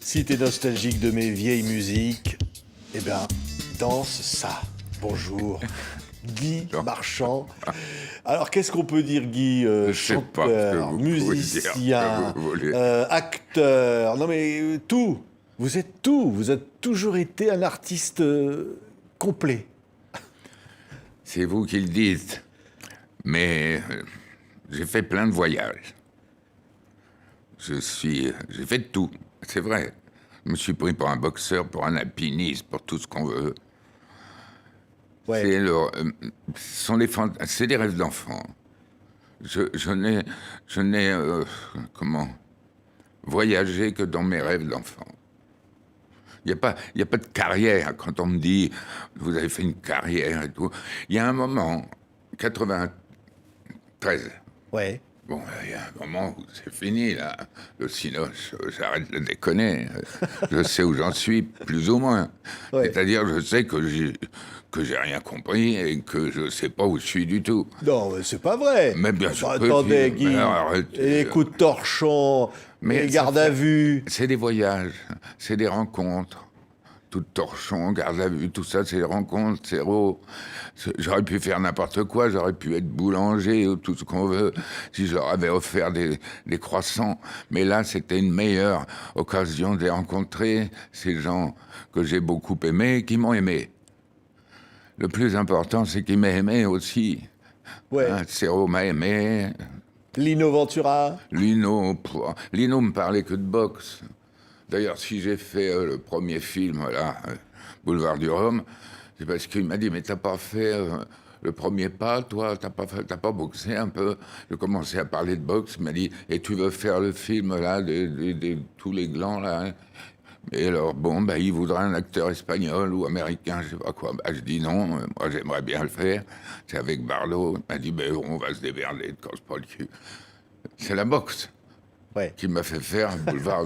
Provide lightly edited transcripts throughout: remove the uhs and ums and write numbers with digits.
Si t'es nostalgique de mes vieilles musiques, eh bien, danse ça. Bonjour. Guy Marchand. Alors, qu'est-ce qu'on peut dire, Guy? Je sais pas ce que Chanteur, vous pouvez dire, musicien, que vous voulez. acteur. Non, mais tout. Vous êtes tout. Vous avez toujours été un artiste complet. C'est vous qui le dites. Mais j'ai fait plein de voyages. J'ai fait de tout, c'est vrai. Je me suis pris pour un boxeur, pour un alpiniste, pour tout ce qu'on veut. Ouais. C'est des rêves d'enfant. Je n'ai voyagé que dans mes rêves d'enfant. Il n'y a pas de carrière. Quand on me dit, vous avez fait une carrière et tout. Il y a un moment, 93. Ouais. Bon, il y a un moment où c'est fini, là. Le cinoche, j'arrête de déconner. Je sais où j'en suis, plus ou moins. Ouais. C'est-à-dire, je sais que j'ai rien compris et que je sais pas où je suis du tout. Non, mais c'est pas vrai. Mais bien sûr que Attendez, si, Guy. mais arrêtez. Et les coups de torchon, Mais les ça gardes à fait- vue. C'est des voyages, c'est des rencontres. Tout torchon, garde à vue, tout ça, c'est des rencontres, c'est beau. J'aurais pu faire n'importe quoi, j'aurais pu être boulanger ou tout ce qu'on veut, si je leur avais offert des croissants. Mais là, c'était une meilleure occasion de les rencontrer, ces gens que j'ai beaucoup aimés, qui m'ont aimé. Le plus important, c'est qu'ils m'aient aimé aussi. Ouais. Serrault m'a aimé, Lino Ventura. Lino me parlait que de boxe. D'ailleurs, si j'ai fait le premier film, là, Boulevard du Rhum, c'est parce qu'il m'a dit, mais t'as pas fait le premier pas, toi, t'as pas boxé un peu. J'ai commencé à parler de boxe, il m'a dit, et tu veux faire le film, là, de tous les glands, là, hein. Et alors, bon, bah, il voudrait un acteur espagnol ou américain, je sais pas quoi. Bah, je dis non, moi, j'aimerais bien le faire. C'est avec Barlow. Il m'a dit, ben, on va se démerder, te casse pas le cul. C'est la boxe Ouais. qui m'a fait faire Boulevard.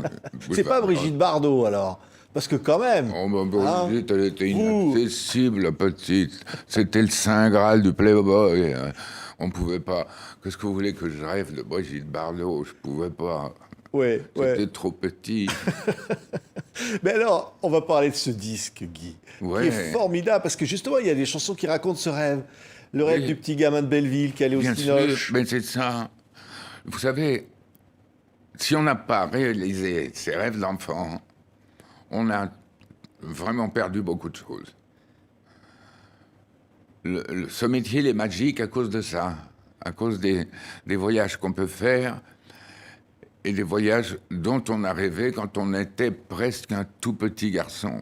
C'est pas Brigitte Bardot, alors. Parce que quand même. Oh, bah, Hein, Brigitte, elle était vous- inaccessible, la petite. C'était le Saint Graal du Playboy. On pouvait pas. Qu'est-ce que vous voulez que je rêve de Brigitte Bardot? Je pouvais pas. Ouais, C'était ouais. trop petit. Mais alors, on va parler de ce disque, Guy, Ouais. qui est formidable, parce que justement, il y a des chansons qui racontent ce rêve. Le rêve Oui. du petit gamin de Belleville qui allait au Bien Cinoche. sûr, mais c'est ça. Vous savez, si on n'a pas réalisé ses rêves d'enfant, on a vraiment perdu beaucoup de choses. Ce métier, il est magique à cause de ça, à cause des voyages qu'on peut faire et des voyages dont on a rêvé quand on était presque un tout petit garçon.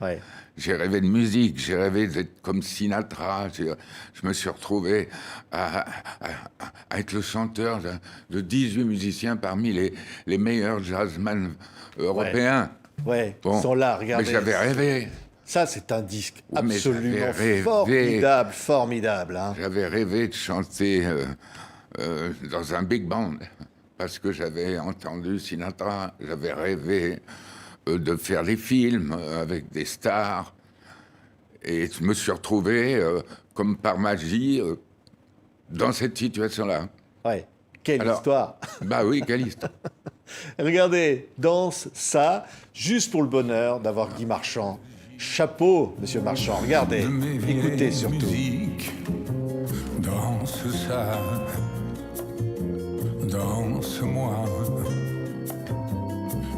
Ouais. J'ai rêvé de musique, j'ai rêvé d'être comme Sinatra. Je me suis retrouvé à être le chanteur de 18 musiciens parmi les meilleurs jazzmen européens. Ouais, Bon, ils sont là, regardez. mais j'avais rêvé. Ça, c'est un disque Ouais, mais absolument j'avais rêvé. formidable, formidable. Hein. J'avais rêvé de chanter dans un big band parce que j'avais entendu Sinatra. J'avais rêvé de faire des films avec des stars. Et je me suis retrouvé, comme par magie, dans cette situation-là. Ouais. Quelle Alors, histoire. Bah oui, quelle histoire. Regardez, danse ça, juste pour le bonheur d'avoir Guy Marchand. Chapeau, monsieur Marchand, regardez, De mes vieilles écoutez surtout. musiques, danse ça, danse-moi.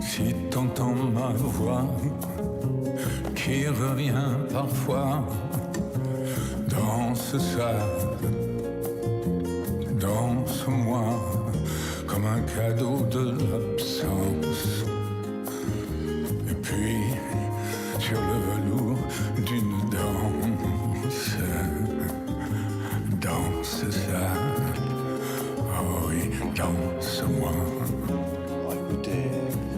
Si t'entends ma voix qui revient parfois, danse ça, danse-moi comme un cadeau de l'absence. Et puis, sur le velours d'une danse, danse ça, oh oui, danse-moi. Oh, écoutez,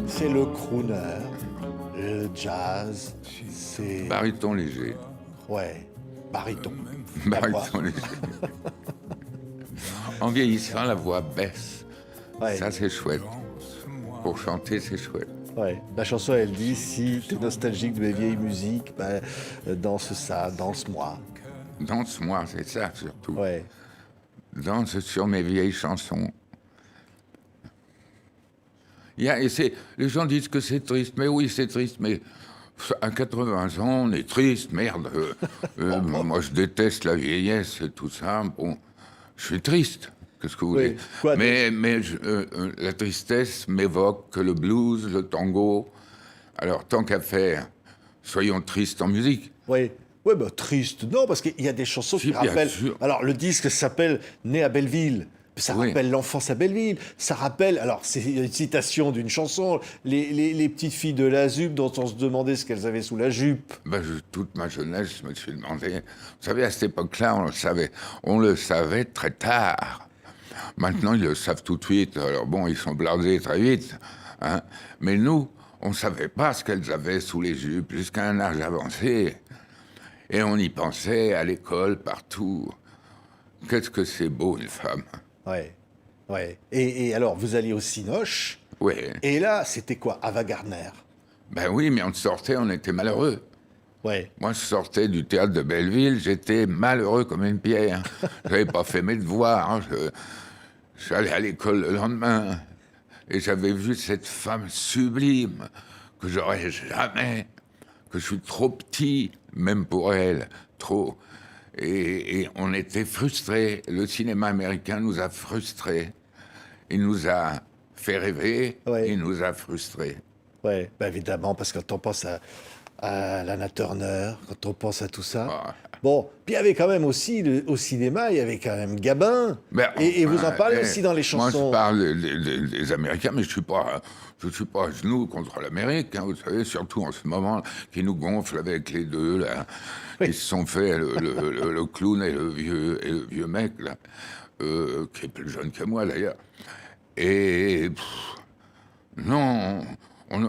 c'est le crooner, le jazz, c'est... Baryton léger. Ouais, baryton. Baryton léger. En vieillissant, la voix baisse. Ouais. Ça, c'est chouette. Pour chanter, c'est chouette. Ouais. La chanson, elle dit, si t'es nostalgique de mes vieilles musiques, ben, danse ça, danse-moi. Danse-moi, c'est ça surtout. Ouais. Danse sur mes vieilles chansons. Les gens disent que c'est triste, mais oui, c'est triste, mais à 80 ans, on est triste, merde. Moi, je déteste la vieillesse et tout ça. Bon, je suis triste. Qu'est-ce que vous voulez? Quoi, mais la tristesse m'évoque le blues, le tango. Alors, tant qu'à faire, soyons tristes en musique. Oui. Ouais, bah triste, non, parce qu'il y a des chansons qui bien rappellent. sûr. Alors, le disque s'appelle Né à Belleville. Ça Oui. rappelle l'enfance à Belleville. Ça rappelle. Alors, c'est une citation d'une chanson. Les petites filles de la ZUP dont on se demandait ce qu'elles avaient sous la jupe. Toute ma jeunesse, je me suis demandé. Vous savez, à cette époque-là, on le savait. On le savait très tard. Maintenant, ils le savent tout de suite. Alors bon, ils sont blasés très vite. Hein. Mais nous, on ne savait pas ce qu'elles avaient sous les jupes jusqu'à un âge avancé. Et on y pensait à l'école, partout. Qu'est-ce que c'est beau, une femme. Ouais. Ouais. Et alors, vous alliez au Cinoche. Oui. Et là, c'était quoi? Ava Gardner. Ben oui, mais on sortait, on était malheureux. Ouais. Moi, je sortais du théâtre de Belleville, j'étais malheureux comme une pierre. Je n'avais pas fait mes devoirs. Hein. J'allais à l'école le lendemain. Et j'avais vu cette femme sublime que j'aurais jamais, que je suis trop petit, même pour elle, trop. Et on était frustrés. Le cinéma américain nous a frustrés. Il nous a fait rêver, Ouais. il nous a frustrés. Ouais, bah évidemment, parce que quand on pense à Lana Turner, quand on pense à tout ça. Ah. Bon, puis il y avait quand même aussi, au cinéma, il y avait quand même Gabin. Mais Et vous en enfin, parlez aussi dans les chansons. Moi, je parle des Américains, mais je suis pas à genoux contre l'Amérique, hein, vous savez, surtout en ce moment, qui nous gonfle avec les deux, là, qui se sont fait le clown et le vieux mec, là, qui est plus jeune que moi, d'ailleurs. Et... non...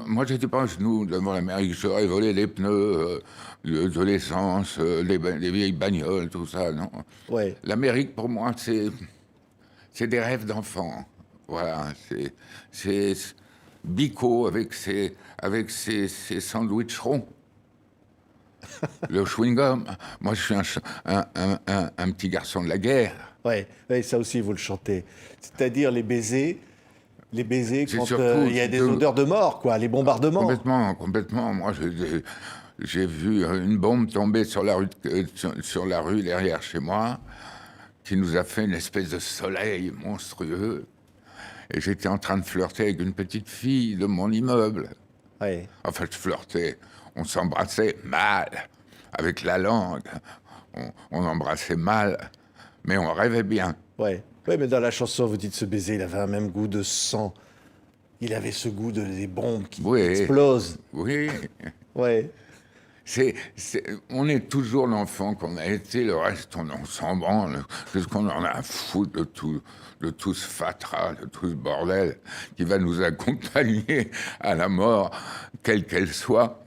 moi, j'étais pas à genoux devant l'Amérique. J'aurais volé les pneus, de l'essence, les vieilles bagnoles, tout ça, non. Ouais. L'Amérique, pour moi, c'est des rêves d'enfant. Voilà, c'est Bico avec ses sandwichs ronds. Le chewing-gum. Moi, je suis un petit garçon de la guerre. Ouais, ouais, ça aussi, vous le chantez. C'est-à-dire les baisers C'est quand surtout il y a des odeurs de mort, quoi, les bombardements. Complètement. Moi, j'ai vu une bombe tomber sur la rue derrière chez moi, qui nous a fait une espèce de soleil monstrueux. Et j'étais en train de flirter avec une petite fille de mon immeuble. Ouais. Enfin, je flirtais. On s'embrassait mal, avec la langue. On embrassait mal, mais on rêvait bien. Ouais. Ouais, mais dans la chanson, vous dites ce baiser, il avait un même goût de sang. Il avait ce goût des bombes qui explosent. Oui. Ouais. On est toujours l'enfant qu'on a été, le reste, on s'en branle. Qu'est-ce qu'on en a à foutre de tout ce fatras, de tout ce bordel qui va nous accompagner à la mort, quelle qu'elle soit.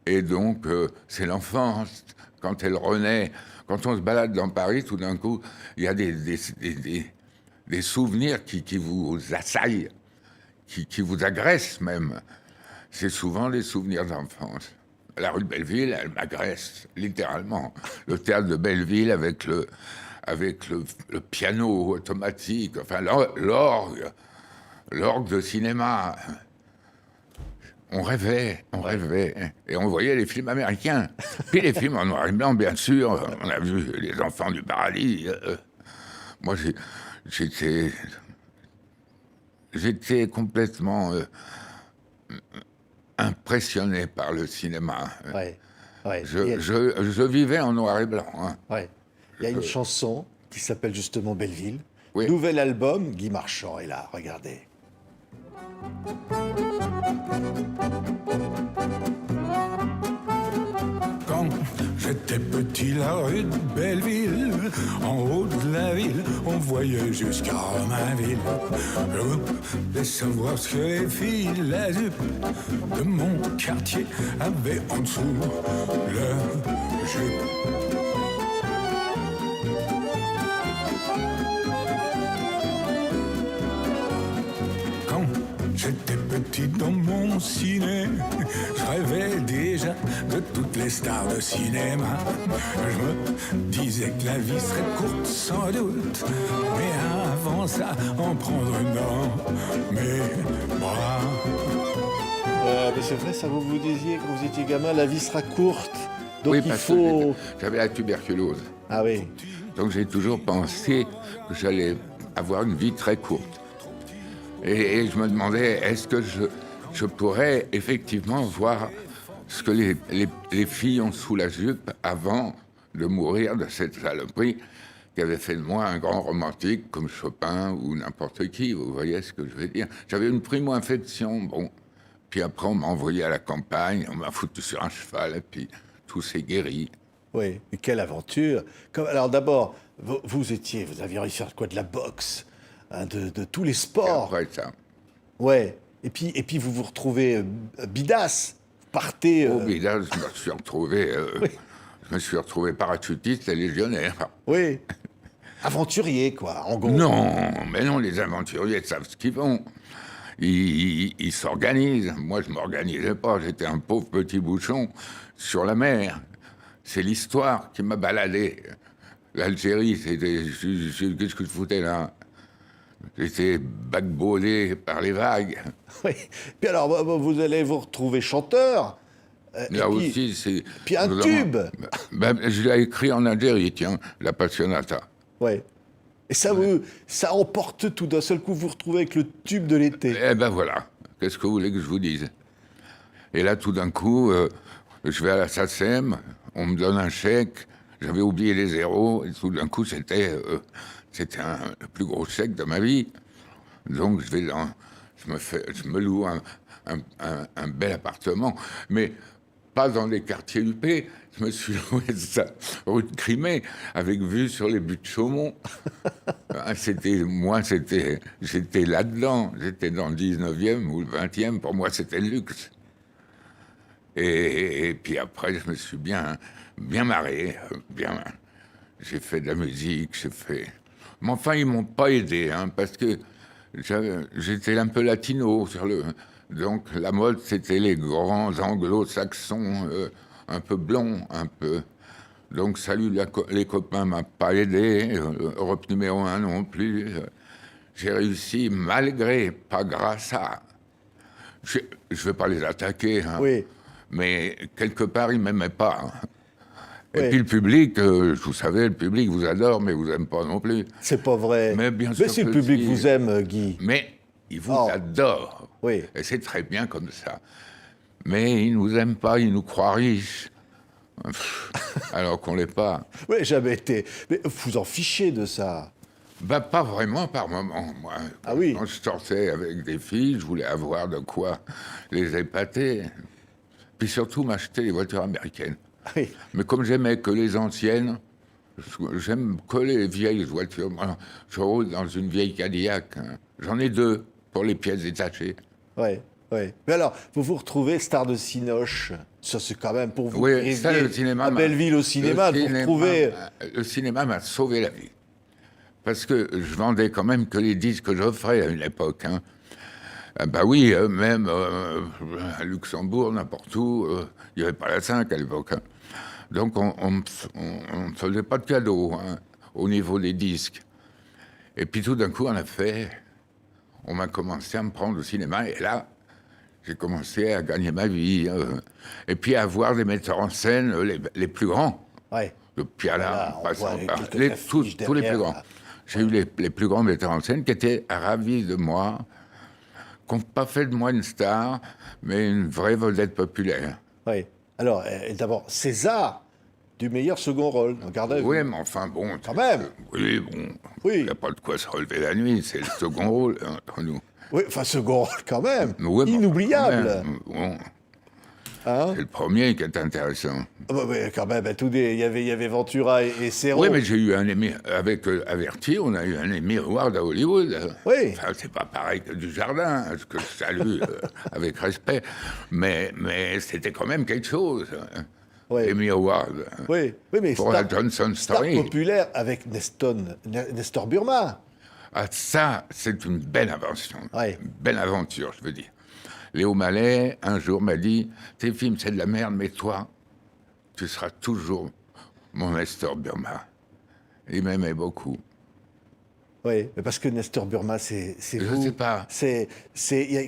Et donc, c'est l'enfance, quand elle renaît. Quand on se balade dans Paris, tout d'un coup, il y a des souvenirs qui vous assaillent, qui vous agressent même. C'est souvent des souvenirs d'enfance. La rue de Belleville, elle m'agresse, littéralement. Le théâtre de Belleville avec le piano automatique, enfin l'orgue de cinéma. On rêvait, et on voyait les films américains. Puis les films en noir et blanc, bien sûr. On a vu Les Enfants du Paradis. Moi, j'étais complètement impressionné par le cinéma. Ouais. Ouais. Je vivais en noir et blanc. Hein. Ouais. Il y a une chanson qui s'appelle justement Belleville. Oui. Nouvel album, Guy Marchand est là, regardez. Quand j'étais petit, la rue de Belleville, en haut de la ville, on voyait jusqu'à Romainville. Je voulais savoir ce que les filles, la ZUP de mon quartier avaient en dessous leur jupe. Quand j'étais petit dans mon ciné, je rêvais déjà de toutes les stars de cinéma. Je me disais que la vie serait courte sans doute, mais avant commence à en prendre dans mes bras. Mais c'est vrai, ça vous disiez quand vous étiez gamin, la vie sera courte. Donc Oui, il parce faut... que j'avais la tuberculose. Ah oui. Donc j'ai toujours pensé que j'allais avoir une vie très courte. Et je me demandais, est-ce que je pourrais effectivement voir ce que les filles ont sous la jupe avant de mourir de cette saloperie qui avait fait de moi un grand romantique comme Chopin ou n'importe qui, vous voyez ce que je veux dire. J'avais une primo-infection, bon, puis après on m'a envoyé à la campagne, on m'a foutu sur un cheval, et puis tout s'est guéri. Oui, mais quelle aventure. Alors d'abord, vous aviez réussi à faire quoi? De la boxe, hein, de tous les Et sports. après ça, Ouais. Et puis vous vous retrouvez bidasse. Vous partez... au village, je me suis retrouvé parachutiste et légionnaire. Oui. Aventurier, quoi, en gros. Non, mais non, les aventuriers savent ce qu'ils font. Ils s'organisent. Moi, je ne m'organisais pas. J'étais un pauvre petit bouchon sur la mer. C'est l'histoire qui m'a baladé. L'Algérie, c'était... Qu'est-ce que je foutais là? J'étais backballé par les vagues. Oui. Puis alors, vous allez vous retrouver chanteur. Là et puis, aussi, c'est... puis un tube. Je l'ai écrit en Algérie, tiens, la Passionata. Ouais. Et ça emporte tout d'un seul coup, vous vous retrouvez avec le tube de l'été. Eh ben voilà, qu'est-ce que vous voulez que je vous dise? Et là, tout d'un coup, je vais à la SACEM, on me donne un chèque, j'avais oublié les zéros, et tout d'un coup, c'était le plus gros chèque de ma vie. Donc, je me loue un bel appartement, mais pas dans les quartiers huppés. Je me suis loué ça, rue de Crimée, avec vue sur les buttes de Chaumont. J'étais là-dedans. J'étais dans le 19e ou le 20e. Pour moi, c'était le luxe. Et puis après, je me suis bien marré. J'ai fait de la musique, Mais enfin, ils m'ont pas aidé, hein, parce que j'étais un peu latino donc la mode, c'était les grands anglo-saxons, un peu blonds, un peu. Donc Salut les copains m'a pas aidé, Europe numéro 1 non plus. J'ai réussi malgré, pas grâce à. Je vais pas les attaquer, hein, Oui. mais quelque part ils m'aimaient pas. Hein. Oui. Et puis le public, vous savez, le public vous adore, mais vous aime pas non plus. C'est pas vrai. Mais bien sûr si le que public si. vous aime, Guy. Mais il vous Oh. adore. Oui. Et c'est très bien comme ça. Mais ils nous aiment pas, ils nous croient riches. Alors qu'on l'est pas. Oui, jamais été. Mais vous en fichez de ça. Bah, pas vraiment par moment, moi. Ah oui. Quand je sortais avec des filles, je voulais avoir de quoi les épater. Puis surtout m'acheter des voitures américaines. Oui. Mais comme j'aimais que les anciennes, j'aime que les vieilles voitures. Moi, je roule dans une vieille Cadillac. Hein. J'en ai 2 pour les pièces détachées. Oui. Oui. Mais alors, vous vous retrouvez star de Cinoche. Ça, c'est quand même pour vous. Oui, ça, rêviez le cinéma à Belleville au cinéma, de vous retrouver. Le cinéma m'a sauvé la vie. Parce que je vendais quand même que les disques que j'offrais à une époque. Hein. Ah bah oui, même à Luxembourg, n'importe où, il n'y avait pas la 5 à l'époque. Hein. Donc on ne faisait pas de cadeaux, hein, au niveau des disques. Et puis tout d'un coup, on m'a commencé à me prendre au cinéma, et là, j'ai commencé à gagner ma vie. Et puis à voir des metteurs en scène, les plus grands. Ouais. De Piala, Voilà, on passant voit par quelques affiches tous les derrière, plus grands. là. J'ai eu les plus grands metteurs en scène qui étaient ravis de moi, qui n'ont pas fait de moi une star, mais une vraie vedette populaire. Oui. Alors, d'abord, César, du meilleur second rôle. Regardez. Oui, mais enfin bon. Quand même. Oui, bon. Oui. Il n'y a pas de quoi se relever la nuit, c'est le second rôle hein, entre nous. Oui, enfin, second rôle quand même. Mais ouais, mais Inoubliable. quand même, bon, Hein? c'est le premier qui est intéressant. Ah bah, mais quand même, il y avait Ventura et Serrault. Oui, mais j'ai eu un Emmy, avec Averti, on a eu un Emmy Award à Hollywood. Oui. Enfin, c'est pas pareil que du Jardin, ce que je salue avec respect, mais c'était quand même quelque chose. Hein. Oui. Emmy Award. Oui, mais Pour la Johnson star Story. populaire avec Nestor Burma. Ah, ça, c'est une belle invention. Ouais. Une belle aventure, je veux dire. Léo Mallet, un jour, m'a dit « Tes films, c'est de la merde, mais toi, tu seras toujours mon Nestor Burma. » Il m'aimait beaucoup. Oui, mais parce que Nestor Burma, c'est Je vous. sais pas.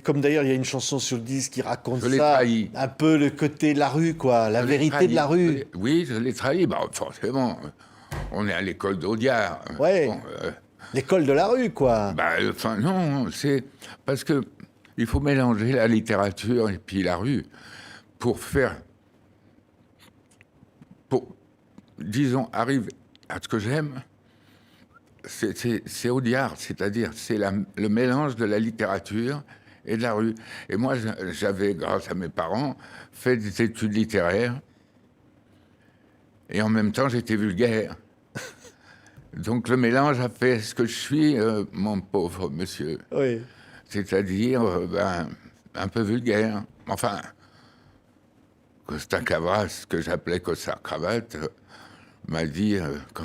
Comme d'ailleurs, il y a une chanson sur le disque qui raconte Je l'ai ça. trahi. Un peu le côté de la rue, quoi. La Je l'ai vérité trahi. de la rue. Oui, je l'ai trahi. Bah, forcément, on est à l'école d'Audiard. Ouais. Bon, L'école de la rue, quoi. bah, enfin, non, c'est parce que il faut mélanger la littérature et puis la rue pour disons, arriver à ce que j'aime. C'est Audiard, c'est-à-dire c'est le mélange de la littérature et de la rue. Et moi, j'avais, grâce à mes parents, fait des études littéraires et en même temps, j'étais vulgaire. Donc le mélange a fait ce que je suis, mon pauvre monsieur. Oui. C'est-à-dire un peu vulgaire. Enfin, Costa Cavras, que j'appelais Costa Cravate, m'a dit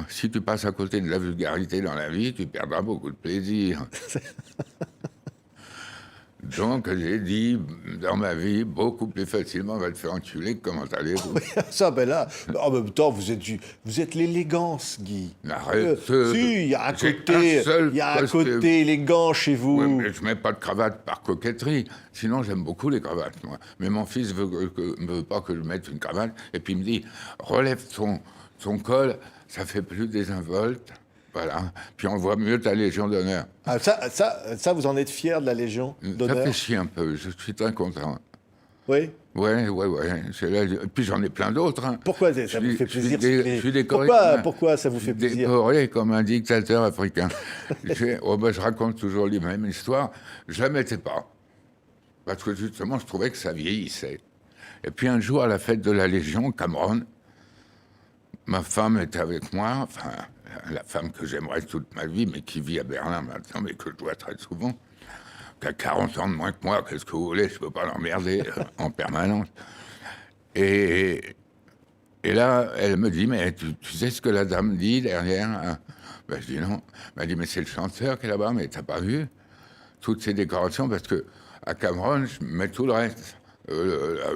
si tu passes à côté de la vulgarité dans la vie, tu perdras beaucoup de plaisir. Donc j'ai dit, dans ma vie, beaucoup plus facilement, on va te faire enculer, comment allez-vous? Oui, ça, ben là, en même temps, vous êtes l'élégance, Guy. Arrête. Si, il y a un J'ai côté, un seul il y a un costume. côté élégant chez vous. Oui, mais je mets pas de cravate par coquetterie. Sinon, j'aime beaucoup les cravates, moi. Mais mon fils ne veut pas que je mette une cravate. Et puis il me dit, relève ton col, ça fait plus désinvolte. Voilà. Puis on voit mieux ta Légion d'honneur. Ah, ça, vous en êtes fier de la Légion Ça d'honneur? fait chier un peu. Je suis très content. Oui. Ouais. Et puis j'en ai plein d'autres. Hein. Pourquoi ça vous fait plaisir? Je suis décoré. Pourquoi ça vous fait plaisir? Décoré comme un dictateur africain. Je raconte toujours les mêmes histoires. Je la mettais pas. Parce que justement, je trouvais que ça vieillissait. Et puis un jour, à la fête de la Légion, Cameron, ma femme était avec moi, enfin, la femme que j'aimerais toute ma vie, mais qui vit à Berlin maintenant, mais que je vois très souvent, qui a 40 ans de moins que moi, qu'est-ce que vous voulez, je ne peux pas l'emmerder en permanence. Et là, elle me dit, mais tu sais ce que la dame dit derrière, hein? Ben, je dis non. Elle m'a dit, mais c'est le chanteur qui est là-bas, mais t'as pas vu toutes ces décorations, parce que à Cameron, je mets tout le reste.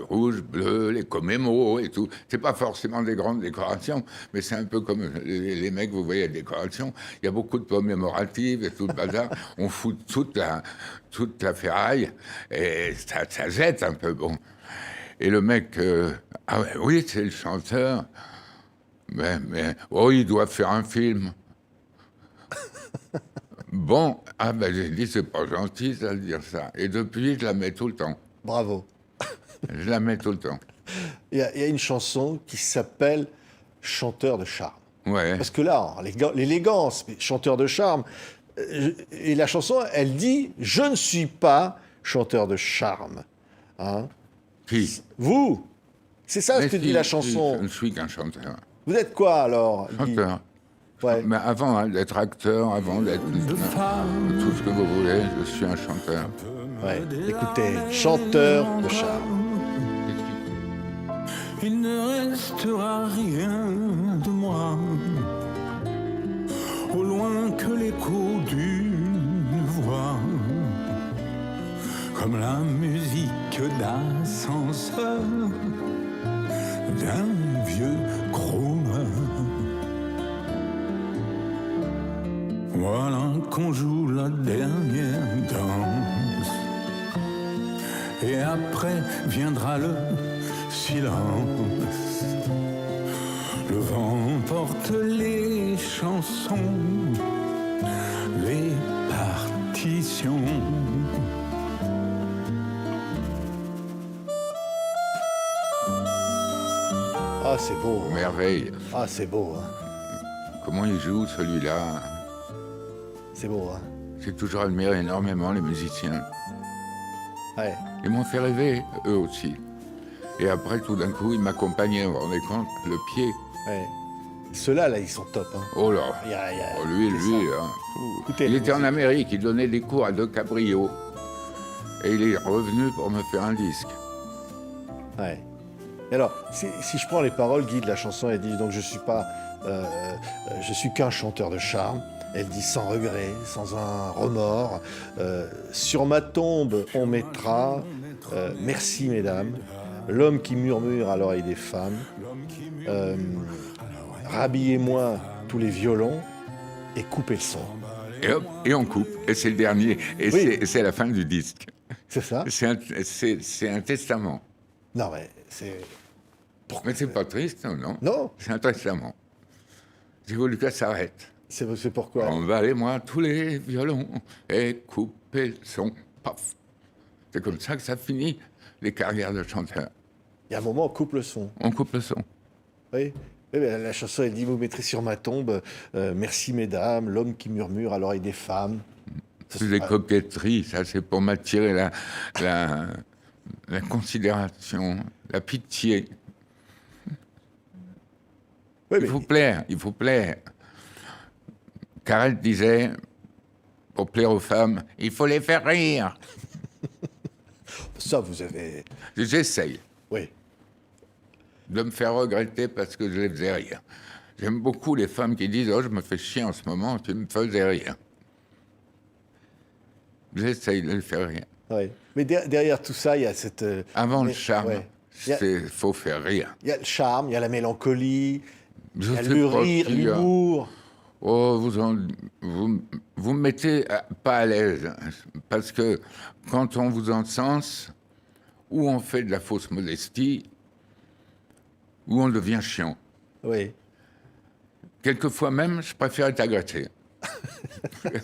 Rouge, bleu, les commémos et tout. C'est pas forcément des grandes décorations, mais c'est un peu comme les mecs, vous voyez, les décorations. Il y a beaucoup de commémoratives et tout le bazar. On fout toute la ferraille et ça jette un peu, bon. Et le mec, ah ouais, oui, c'est le chanteur, mais oh, il doit faire un film. Bon, ah ben j'ai dit, c'est pas gentil ça de dire ça. Et depuis, je la mets tout le temps. Bravo. Je la mets tout le temps. Il y a une chanson qui s'appelle Chanteur de charme. Ouais. Parce que là, l'élégance, mais chanteur de charme. Et la chanson, elle dit « Je ne suis pas chanteur de charme. Hein » Qui? Vous. C'est ça Mais ce que dit la chanson. Je ne suis qu'un chanteur. Vous êtes quoi alors, Guy? Chanteur. Ouais. Mais avant d'être acteur, avant d'être tout ce que vous voulez, je suis un chanteur. Ouais. Écoutez, chanteur de charme. Il ne restera rien de moi, au loin que l'écho d'une voix, comme la musique d'ascenseur d'un vieux crooner. Voilà qu'on joue la dernière danse, et après viendra le silence. Le vent porte les chansons, les partitions. Ah, c'est beau. Hein. Merveille. Ah, c'est beau. Hein. Comment il joue celui-là? C'est beau. Hein. J'ai toujours admiré énormément les musiciens. Ouais. Ils m'ont fait rêver, eux aussi. Et après, tout d'un coup, ils m'accompagnaient, vous vous rendez compte, le pied. Ouais. Ceux-là, là, ils sont top. Hein. Oh là, oh, lui, c'est ça. là. Écoutez, Il la était en musique. Amérique, il donnait des cours à De Cabrio. Et il est revenu pour me faire un disque. Ouais. Et alors, si je prends les paroles, Guy, de la chanson, elle dit donc je suis qu'un chanteur de charme. Elle dit sans regret, sans un remords. Sur ma tombe, on mettra merci mesdames. L'homme qui murmure à l'oreille des femmes. Rhabillez-moi tous les violons et coupez le son. Et hop, et on coupe. Et c'est le dernier. Et Oui. c'est la fin du disque. C'est ça? C'est un testament. Non, mais c'est... Mais c'est pas triste, non? Non, C'est un testament. J'ai voulu que ça s'arrête. c'est pourquoi? Emballez-moi tous les violons et coupez le son. Paf. C'est comme ça que ça finit les carrières de chanteurs. Il y a un moment, on coupe le son. On coupe le son. Oui. Oui, mais la chanson, elle dit, vous mettrez sur ma tombe, merci mesdames, l'homme qui murmure à l'oreille des femmes. C'est des coquetteries, ça, c'est pour m'attirer la considération, la pitié. Oui, Il faut plaire, il faut plaire. Carrel disait, pour plaire aux femmes, il faut les faire rire. ça, vous avez... J'essaye Oui. de me faire regretter parce que je les faisais rire. J'aime beaucoup les femmes qui disent, oh, je me fais chier en ce moment, tu me faisais rire. J'essaye de les faire rire. Oui. Mais derrière tout ça, il y a cette... Avant le mais- charme, ouais. il faut faire rire. Il y a le charme, il y a la mélancolie, Je il y a sais le pas rire, s'il y a- l'humour. Oh, vous me mettez pas à l'aise. Parce que quand on vous encense, ou on fait de la fausse modestie, ou on devient chiant. Oui. Quelquefois même, je préfère être agressé.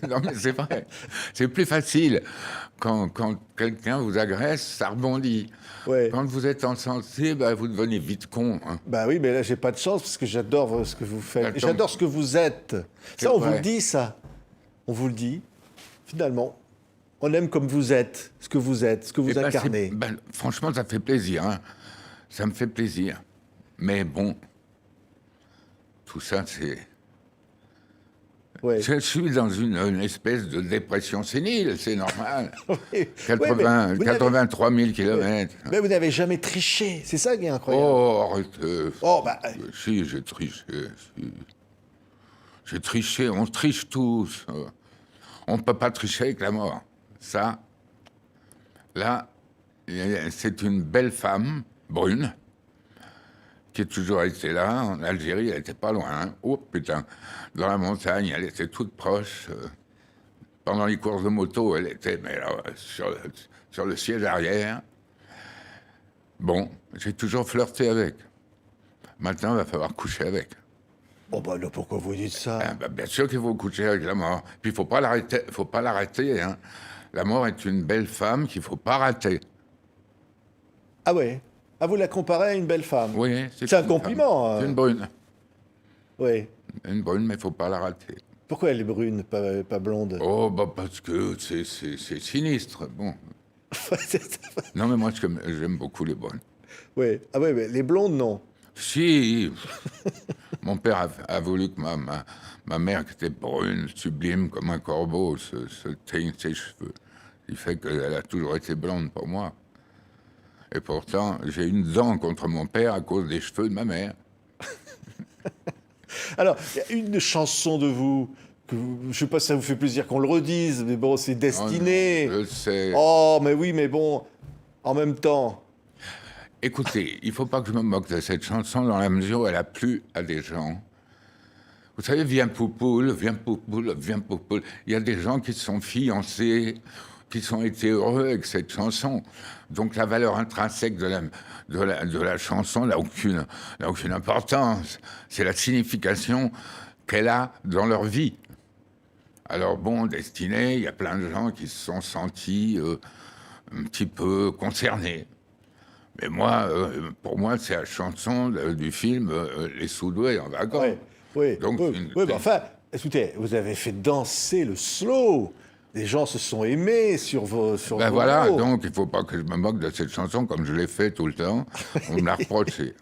Non, mais c'est vrai. C'est plus facile. Quand quelqu'un vous agresse, ça rebondit. Ouais. Quand vous êtes encensé, bah, vous devenez vite con. Hein. Bah oui, mais là, j'ai pas de chance parce que j'adore ce que vous faites. Attends. Et j'adore ce que vous êtes. C'est Ça, on vous vrai. le dit, ça. On vous le dit. Finalement, on aime comme vous êtes, ce que vous êtes, ce que vous Eh ben, incarnez. Franchement, ça fait plaisir. Hein. Ça me fait plaisir. Mais bon, tout ça, c'est... Ouais. Je suis dans une espèce de dépression sénile, c'est normal. Oui. Ouais, mais 83 000 kilomètres. mais vous n'avez jamais triché. C'est ça qui est incroyable. Oh, arrête. Oh, bah, Si, j'ai triché. Si. J'ai triché, on triche tous. On ne peut pas tricher avec la mort. Ça, là, c'est une belle femme, brune, qui est toujours restée là. En Algérie, elle n'était pas loin. Hein. Oh putain, dans la montagne, elle était toute proche. Pendant les courses de moto, elle était mais là, sur le siège arrière. Bon, j'ai toujours flirté avec. Maintenant, il va falloir coucher avec. oh, bah, là, pourquoi vous dites ça? Ah, bah, bien sûr qu'il faut coucher avec la mort. Puis il faut pas l'arrêter. Faut pas l'arrêter. Hein. La mort est une belle femme qu'il faut pas rater. Ah ouais. Ah, vous la comparez à une belle femme. Oui, C'est un une compliment. femme. C'est une brune. Oui. Une brune, mais il faut pas la rater. Pourquoi elle est brune, pas blonde? Oh, bah parce que c'est sinistre. Bon. Non, mais moi, j'aime beaucoup les brunes. Oui. Ah ouais, mais les blondes, non. Si, mon père a voulu que ma mère, qui était brune, sublime comme un corbeau, se teigne ses cheveux. Il fait qu'elle a toujours été blonde pour moi. Et pourtant, j'ai une dent contre mon père à cause des cheveux de ma mère. Alors, il y a une chanson de vous, je sais pas si ça vous fait plaisir qu'on le redise, mais bon, c'est Destiné. Oh non, je sais. Oh, mais oui, mais bon, en même temps. Écoutez, il ne faut pas que je me moque de cette chanson dans la mesure où elle a plu à des gens. Vous savez, viens Poupoule, viens Poupoule, viens Poupoule. Il y a des gens qui se sont fiancés, qui ont été heureux avec cette chanson. Donc la valeur intrinsèque de la chanson n'a aucune importance. C'est la signification qu'elle a dans leur vie. Alors bon, Destinée, il y a plein de gens qui se sont sentis un petit peu concernés. Mais moi, pour moi, c'est la chanson du film Les Soudoués en vacances. Ouais, oui, Donc, oui, oui, mais enfin, écoutez, vous avez fait danser le slow. Les gens se sont aimés sur vos Ben vos voilà, mots. donc il ne faut pas que je me moque de cette chanson comme je l'ai fait tout le temps. On me l'a reproché.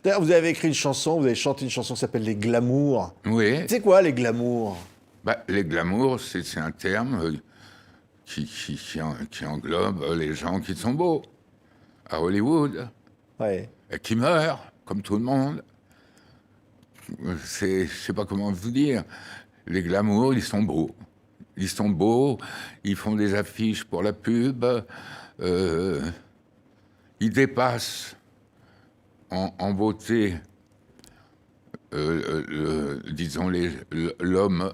D'ailleurs, vous avez écrit une chanson, vous avez chanté une chanson qui s'appelle Les Glamours. Oui, C'est quoi, les glamours? bah, les glamours, c'est un terme qui englobe les gens qui sont beaux à Hollywood Ouais. et qui meurent, comme tout le monde. Je sais pas comment vous dire. Les glamours, ils sont beaux. Ils sont beaux, ils font des affiches pour la pub, ils dépassent en beauté disons, l'homme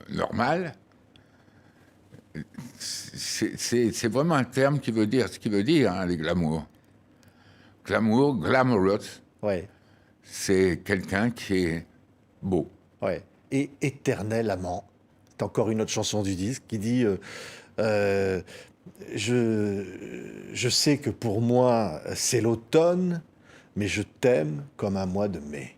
normal. C'est vraiment un terme qui veut dire ce qu'il veut dire, hein, les glamour. Glamour, glamorous, Ouais, c'est quelqu'un qui est beau. ouais. Et Éternel amant. C'est encore une autre chanson du disque qui dit euh, je sais que pour moi c'est l'automne, mais je t'aime comme un mois de mai.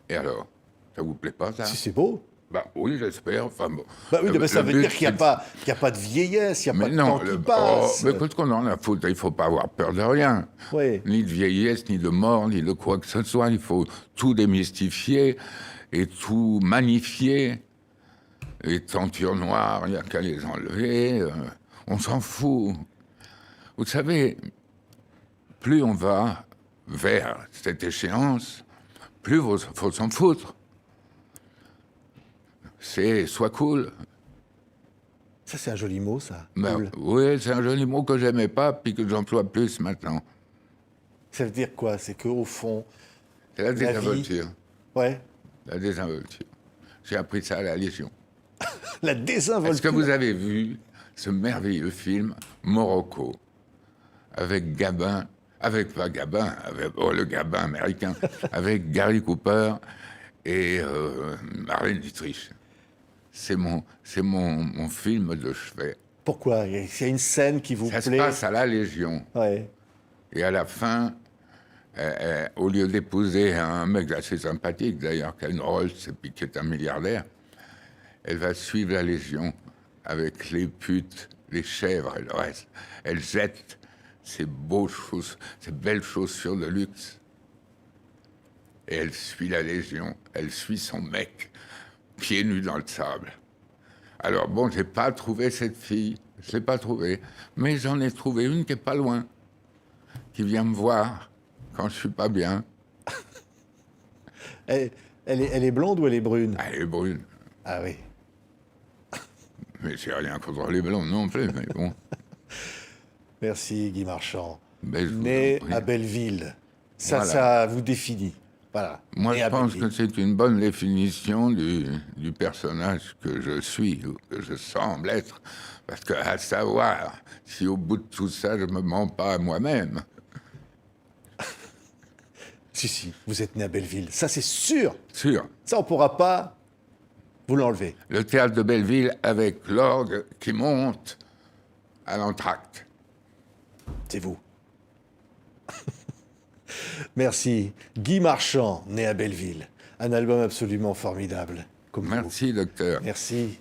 Et alors, ça vous plaît pas, ça? Si c'est beau. Bah oui, j'espère. Enfin bon. Bah oui, mais ça Le veut dire but, qu'il n'y a pas de vieillesse, il n'y a pas mais de non, temps qui passe. mais qu'est-ce qu'on en a à foutre? Il faut pas avoir peur de rien. Oui. Ni de vieillesse, ni de mort, ni de quoi que ce soit. Il faut tout démystifier et tout magnifier. Les tentures noires, il n'y a qu'à les enlever. On s'en fout. Vous savez, plus on va vers cette échéance, plus il faut s'en foutre. C'est soit cool. Ça, c'est un joli mot, ça. Ben, Cool. oui, c'est un joli mot que j'aimais pas, puis que j'emploie plus maintenant. Ça veut dire quoi? C'est qu'au fond, C'est la vie. désinvolture. ouais, La désinvolture. J'ai appris ça à la Légion. la Est-ce que désinvolture. vous avez vu ce merveilleux film Morocco avec Gabin, pas Gabin, le Gabin américain, avec Gary Cooper et Marlène Dietrich. C'est mon film de chevet. Pourquoi? Il y a une scène qui vous Ça se plaît? passe à la Légion. Ouais. Et à la fin, au lieu d'épouser un mec assez sympathique, d'ailleurs, qui a une Rolls et puis qui est un milliardaire, elle va suivre la Légion avec les putes, les chèvres et le reste. Elle jette ces belles chaussures de luxe. Et elle suit la Légion, elle suit son mec, pieds nus dans le sable. Alors bon, j'ai pas trouvé cette fille, je l'ai pas trouvée, mais j'en ai trouvé une qui est pas loin, qui vient me voir quand je suis pas bien. Elle est blonde ou elle est brune? Elle est brune, Ah oui. mais j'ai rien contre les blonds non plus, mais bon. Merci Guy Marchand. Ben, je vous Né en prie. à Belleville. Ça, Voilà. ça vous définit. Voilà. Moi, Né je à pense Belleville. que c'est une bonne définition du personnage que je suis, ou que je semble être. Parce que, à savoir, si au bout de tout ça, je me mens pas à moi-même. Si, vous êtes né à Belleville. Ça, c'est sûr. Sûr. Ça, on ne pourra pas vous l'enlever. Le théâtre de Belleville avec l'orgue qui monte à l'entracte. C'est vous. Merci. Guy Marchand, né à Belleville. Un album absolument formidable. Comme vous. Merci, docteur. Merci.